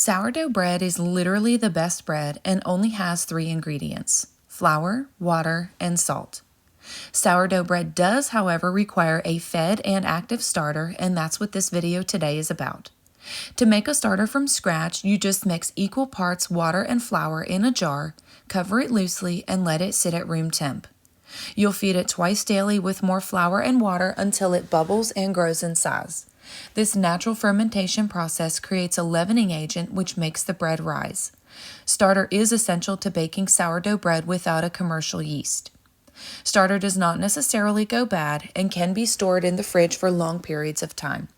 Sourdough bread is literally the best bread and only has 3 ingredients: flour, water, and salt. Sourdough bread does, however, require a fed and active starter, and that's what this video today is about. To make a starter from scratch, you just mix equal parts water and flour in a jar, cover it loosely, and let it sit at room temp. You'll feed it twice daily with more flour and water until it bubbles and grows in size. This natural fermentation process creates a leavening agent which makes the bread rise. Starter is essential to baking sourdough bread without a commercial yeast. Starter does not necessarily go bad and can be stored in the fridge for long periods of time.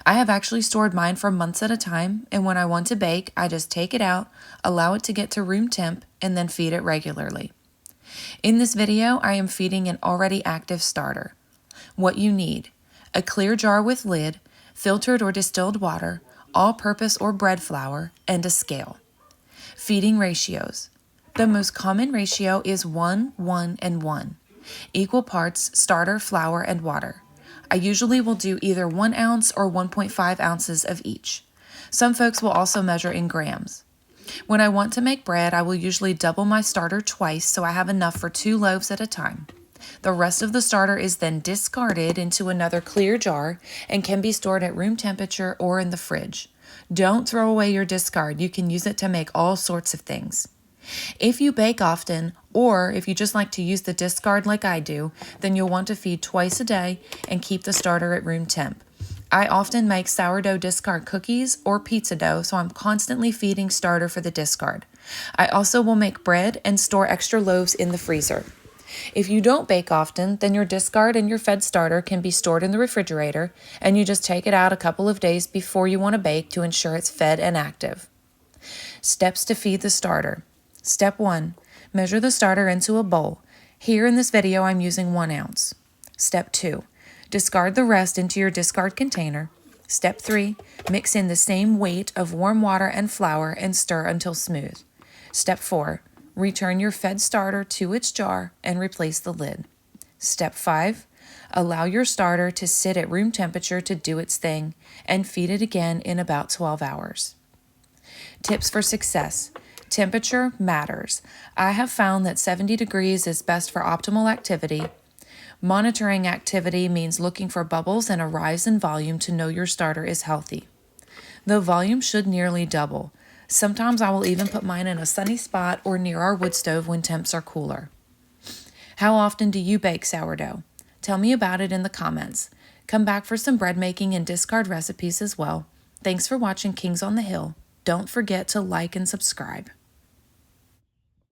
I have actually stored mine for months at a time, and when I want to bake, I just take it out, allow it to get to room temp, and then feed it regularly. In this video, I am feeding an already active starter. What you need: a clear jar with lid, filtered or distilled water, all-purpose or bread flour, and a scale. Feeding ratios. The most common ratio is 1, 1, and 1. Equal parts starter, flour, and water. I usually will do either 1 ounce or 1.5 ounces of each. Some folks will also measure in grams. When I want to make bread, I will usually double my starter twice so I have enough for 2 loaves at a time. The rest of the starter is then discarded into another clear jar and can be stored at room temperature or in the fridge. Don't throw away your discard. You can use it to make all sorts of things. If you bake often, or if you just like to use the discard like I do, then you'll want to feed twice a day and keep the starter at room temp. I often make sourdough discard cookies or pizza dough, so I'm constantly feeding starter for the discard. I also will make bread and store extra loaves in the freezer. If you don't bake often, then your discard and your fed starter can be stored in the refrigerator, and you just take it out a couple of days before you want to bake to ensure it's fed and active. Steps to feed the starter. Step 1. Measure the starter into a bowl. Here in this video, I'm using 1 ounce. Step 2. Discard the rest into your discard container. Step 3. Mix in the same weight of warm water and flour and stir until smooth. Step 4. Return your fed starter to its jar and replace the lid. Step 5. Allow your starter to sit at room temperature to do its thing and feed it again in about 12 hours. Tips for success. Temperature matters. I have found that 70 degrees is best for optimal activity. Monitoring activity means looking for bubbles and a rise in volume to know your starter is healthy. The volume should nearly double. Sometimes I will even put mine in a sunny spot or near our wood stove when temps are cooler. How often do you bake sourdough? Tell me about it in the comments. Come back for some bread making and discard recipes as well. Thanks for watching Kings on the Hill. Don't forget to like and subscribe.